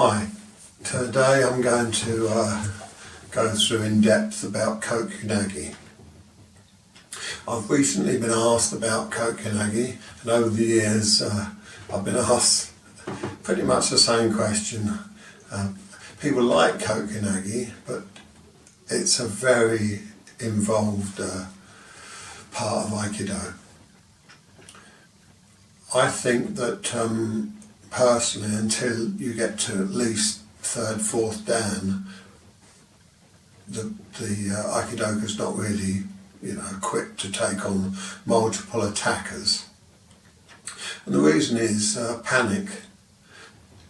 Hi, today I'm going to go through in depth about Kokyu Nage. I've recently been asked about Kokyu Nage, and over the years I've been asked pretty much the same question. People like Kokyu Nage, but it's a very involved part of Aikido. I think that personally, until you get to at least third, fourth dan, the Aikidoka's not really, equipped to take on multiple attackers. And the reason is panic.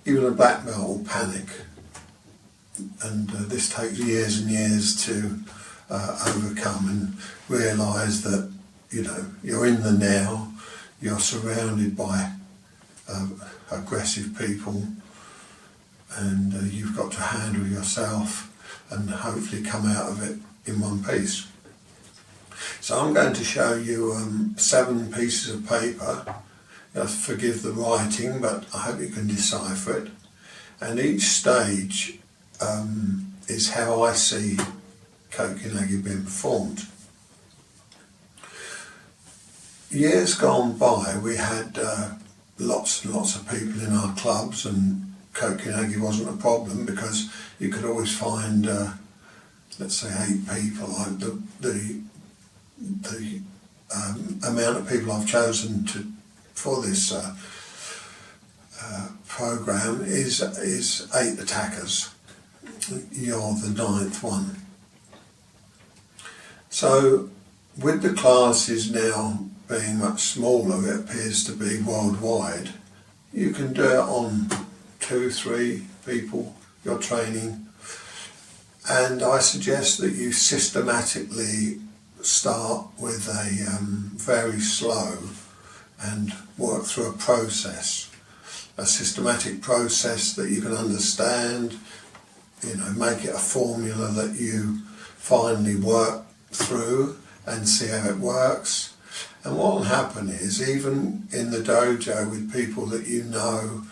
Even a black belt will panic, and this takes years and years to overcome and realise that you're in the now, you're surrounded by aggressive people, and you've got to handle yourself and hopefully come out of it in one piece. So I'm going to show you 7 pieces of paper. Forgive the writing, but I hope you can decipher it. And each stage is how I see Kokyu Nage being performed. Years gone by, we had lots and lots of people in our clubs, and Kokyu Nage wasn't a problem because you could always find, let's say, 8 people. Like the amount of people I've chosen for this program is 8 attackers. You're the 9th one. So with the classes now being much smaller, it appears to be worldwide, you can do it on 2, 3 people you're training, and I suggest that you systematically start with a very slow and work through a process, a systematic process that you can understand, make it a formula that you finally work through and see how it works. And what will happen is, even in the dojo with people that you know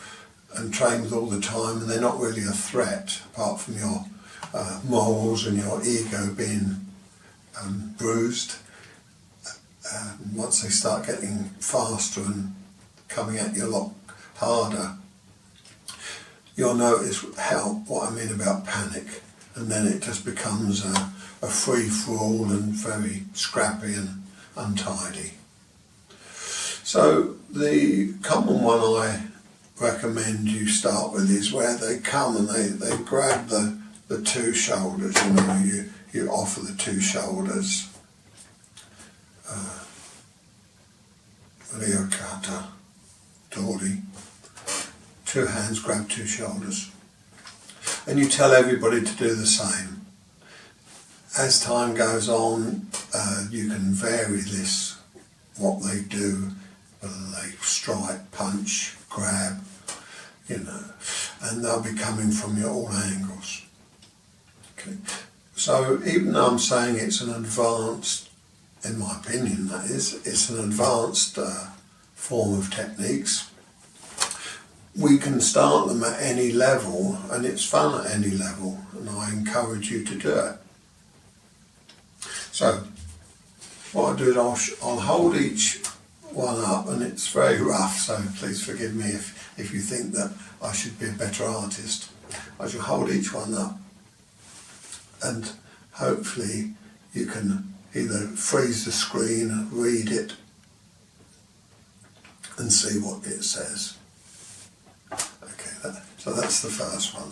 and train with all the time, and they're not really a threat apart from your morals and your ego being bruised, once they start getting faster and coming at you a lot harder, you'll notice what I mean about panic, and then it just becomes a free-for-all and very scrappy and untidy. So the common one I recommend you start with is where they come and they grab the 2 shoulders. You offer the 2 shoulders. Ryokata, Dori. 2 hands grab 2 shoulders. And you tell everybody to do the same. As time goes on, you can vary this, what they do, whether they strike, punch, grab, and they'll be coming from all angles. Okay. So even though I'm saying it's an advanced, in my opinion that is, it's an advanced form of techniques, we can start them at any level, and it's fun at any level, and I encourage you to do it. So what I'll do is I'll hold each one up, and it's very rough, so please forgive me if you think that I should be a better artist. I shall hold each one up, and hopefully you can either freeze the screen, read it, and see what it says. Okay, so that's the first one.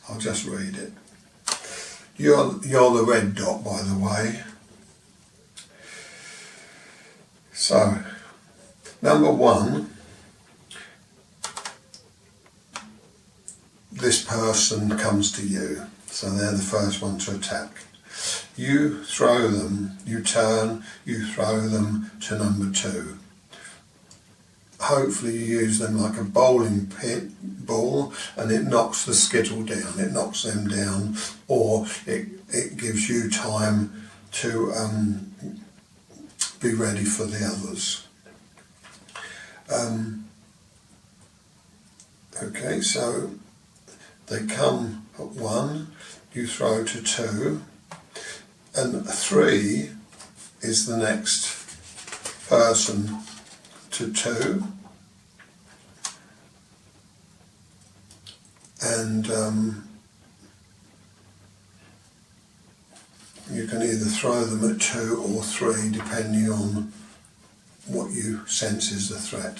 I'll just read it. You're the red dot, by the way. So, number 1, this person comes to you, so they're the first one to attack. You throw them, you turn, you throw them to number 2. Hopefully you use them like a bowling pin ball, and it knocks the skittle down, it knocks them down, or it gives you time to be ready for the others. Okay, so They come at 1, you throw to 2, and 3 is the next person to 2, and you can either throw them at 2 or 3 depending on what you sense is the threat.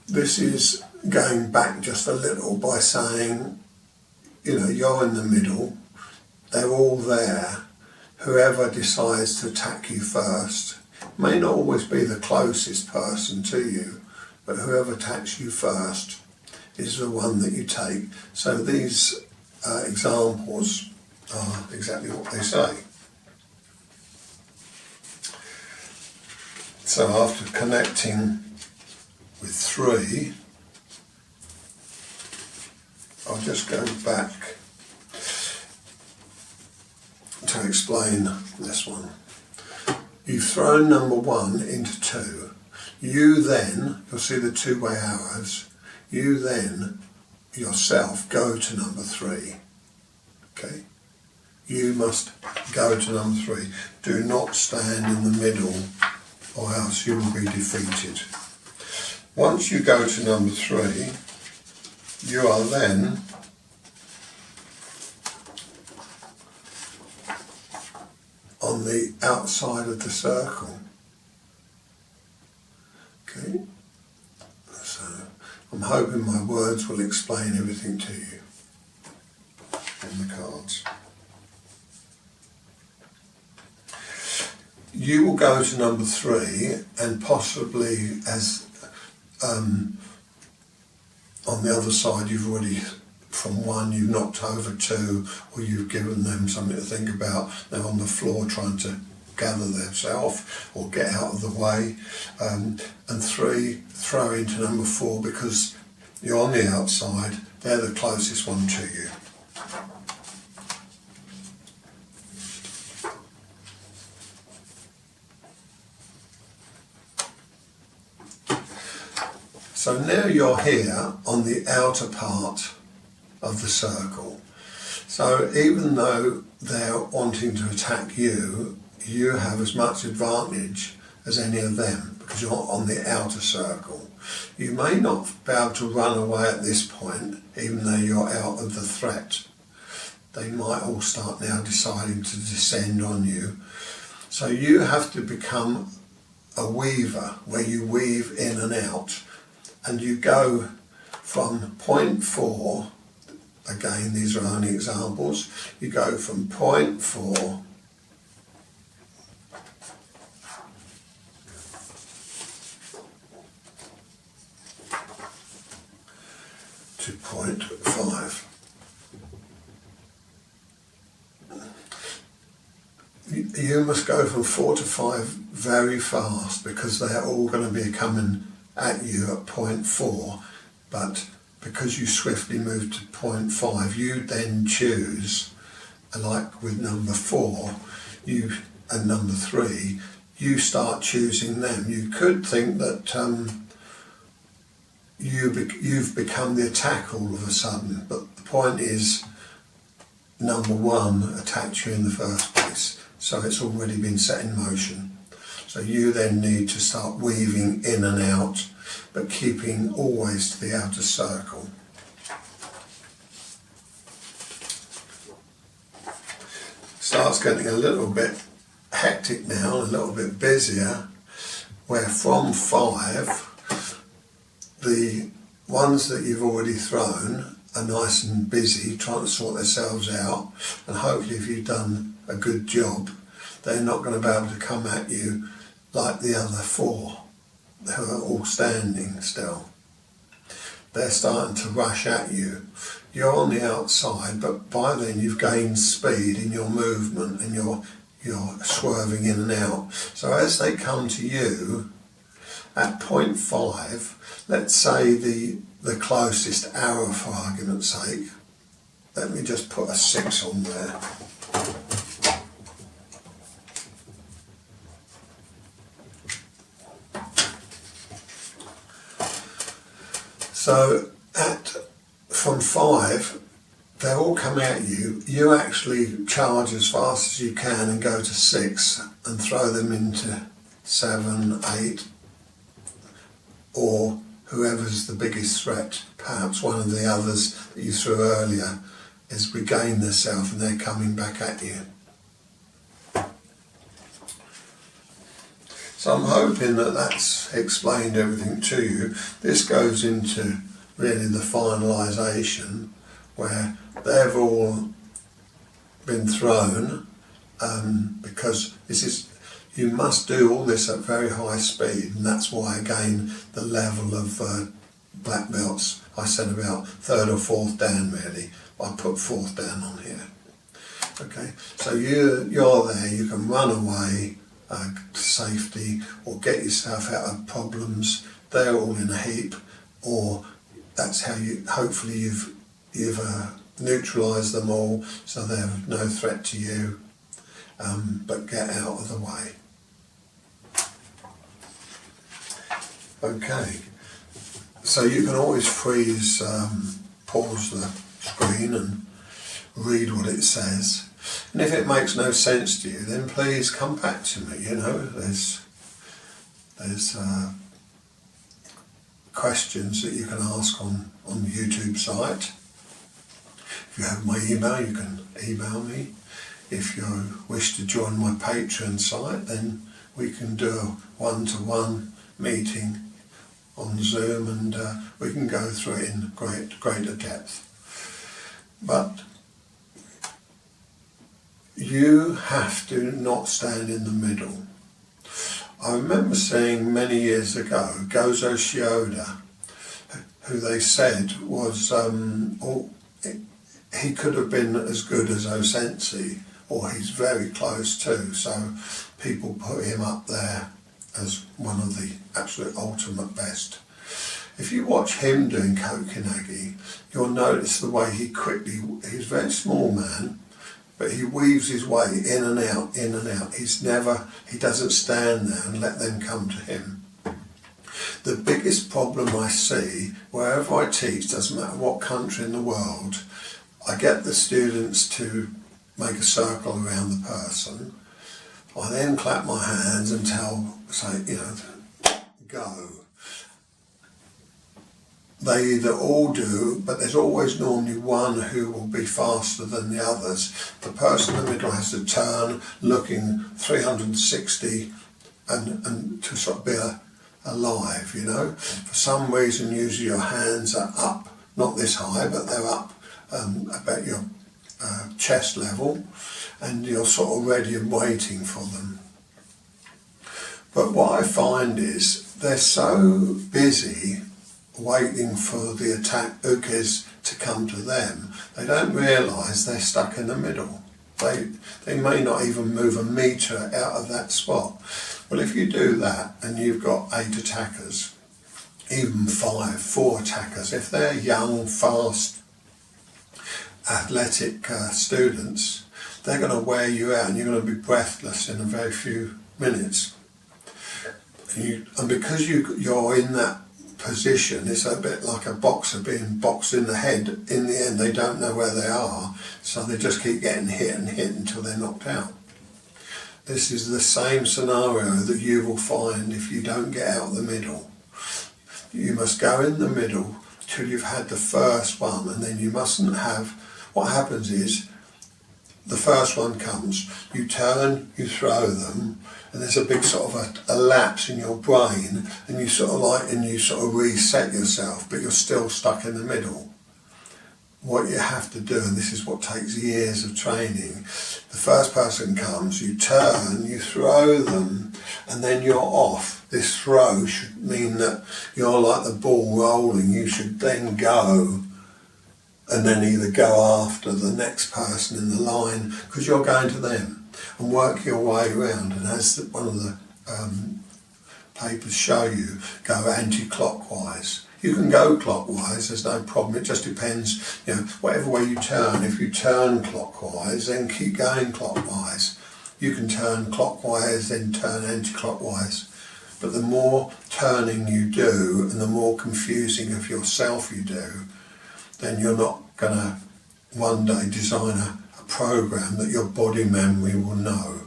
This is going back just a little by saying, you know, you're in the middle, they're all there. Whoever decides to attack you first may not always be the closest person to you, but whoever attacks you first is the one that you take. So these examples are exactly what they say. So after connecting with 3, I'll just go back to explain this one. You've thrown number 1 into 2. You then, you'll see the 2-way arrows, you then yourself go to number 3. Okay? You must go to number 3. Do not stand in the middle or else you will be defeated. Once you go to number 3, you are then on the outside of the circle. Okay, so I'm hoping my words will explain everything to you on the cards. You will go to number 3 and possibly as on the other side you've already, from 1 you've knocked over 2, or you've given them something to think about. They're on the floor trying to gather themselves or get out of the way. And 3, throw into number 4 because you're on the outside, they're the closest one to you. So now you're here on the outer part of the circle. So even though they're wanting to attack you, you have as much advantage as any of them because you're on the outer circle. You may not be able to run away at this point, even though you're out of the threat. They might all start now deciding to descend on you. So you have to become a weaver, where you weave in and out. And you go from point 4, again these are only examples, you go from point 4 to point 5. You must go from 4 to 5 very fast because they're all going to be coming at you at point 4, but because you swiftly move to point 5, you then choose, like with number 4 and number 3, you start choosing them. You could think that you've become the attack all of a sudden, but the point is number 1 attacked you in the first place, so it's already been set in motion. So you then need to start weaving in and out, but keeping always to the outer circle. Starts getting a little bit hectic now, a little bit busier, where from 5, the ones that you've already thrown are nice and busy trying to sort themselves out, and hopefully if you've done a good job, they're not going to be able to come at you like the other 4 who are all standing still. They're starting to rush at you. You're on the outside, but by then you've gained speed in your movement and you're swerving in and out. So as they come to you, at point 5, let's say the closest arrow for argument's sake, let me just put a 6 on there. So from 5, they're all coming at you. You actually charge as fast as you can and go to 6 and throw them into 7, 8, or whoever's the biggest threat. Perhaps one of the others that you threw earlier has regained themselves and they're coming back at you. So I'm hoping that that's explained everything to you. This goes into really the finalisation, where they've all been thrown, because you must do all this at very high speed, and that's why again the level of black belts, I said about 3rd or 4th dan really. I put 4th dan on here. Okay, so you're there, you can run away to safety or get yourself out of problems. They're all in a heap, or that's how hopefully you've neutralised them all, so they're no threat to you, but get out of the way. Okay, so you can always pause the screen and read what it says, and if it makes no sense to you, then please come back to me. There's questions that you can ask on the YouTube site. If you have my email, you can email me. If you wish to join my Patreon site, then we can do a one-to-one meeting on Zoom, and we can go through it in greater depth. But you have to not stand in the middle. I remember seeing many years ago Gozo Shioda, who they said was, he could have been as good as O-Sensei, or he's very close to, so people put him up there as one of the absolute ultimate best. If you watch him doing Kokyu Nage, you'll notice the way he's a very small man, but he weaves his way in and out, in and out. He doesn't stand there and let them come to him. The biggest problem I see, wherever I teach, doesn't matter what country in the world, I get the students to make a circle around the person. I then clap my hands and say, go. They either all do, but there's always normally one who will be faster than the others. The person in the middle has to turn, looking 360, and to sort of be alive, For some reason, usually your hands are up, not this high, but they're up about your chest level, and you're sort of ready and waiting for them. But what I find is they're so busy waiting for the attack ukes to come to them, they don't realise they're stuck in the middle. They may not even move a metre out of that spot. Well, if you do that and you've got 8 attackers, even 4 attackers, if they're young, fast, athletic students, they're going to wear you out and you're going to be breathless in a very few minutes. And because you're in that position, it's a bit like a boxer being boxed in the head. In the end, they don't know where they are, so they just keep getting hit and hit until they're knocked out. This is the same scenario that you will find if you don't get out of the middle. You must go in the middle till you've had the first one, and then you mustn't have, what happens is, the first one comes, you turn, you throw them, and there's a big sort of a lapse in your brain, and you sort of reset yourself, but you're still stuck in the middle. What you have to do, and this is what takes years of training, the first person comes, you turn, you throw them, and then you're off. This throw should mean that you're like the ball rolling. You should then go, and then either go after the next person in the line, because you're going to them, and work your way around. And as one of the papers show you, go anti-clockwise. You can go clockwise, there's no problem, it just depends, whatever way you turn. If you turn clockwise, then keep going clockwise. You can turn clockwise, then turn anti-clockwise. But the more turning you do and the more confusing of yourself you do, then you're not going to one day design a program that your body memory will know.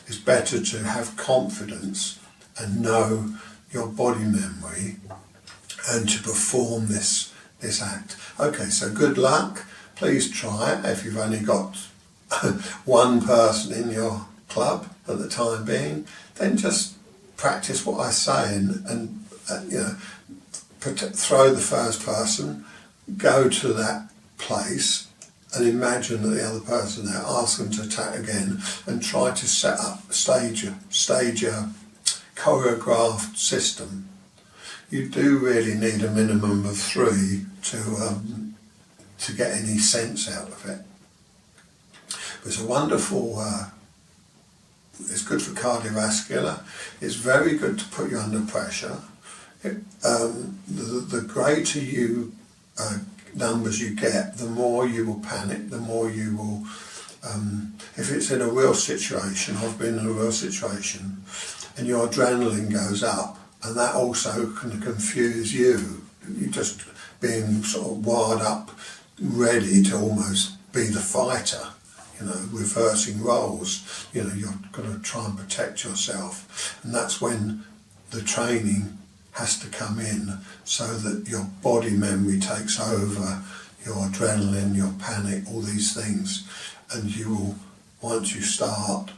It's better to have confidence and know your body memory and to perform this act. Okay, so good luck. Please try it if you've only got one person in your club at the time being. Then just practice what I say and throw the first person, go to that place and imagine that the other person there, ask them to attack again and try to set up, stage a choreographed system. You do really need a minimum of 3 to get any sense out of it. It's a wonderful, it's good for cardiovascular, it's very good to put you under pressure. The greater numbers you get, the more you will panic, the more you will, if it's in a real situation, I've been in a real situation, and your adrenaline goes up, and that also can confuse you. You're just being sort of wired up, ready to almost be the fighter, reversing roles. You're going to try and protect yourself, and that's when the training has to come in so that your body memory takes over, your adrenaline, your panic, all these things, and you will, once you start,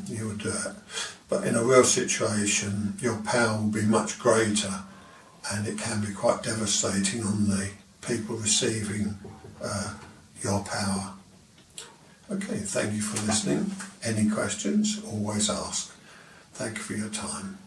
you will do it. But in a real situation, your power will be much greater, and it can be quite devastating on the people receiving your power. Okay, thank you for listening. Any questions, always ask. Thank you for your time.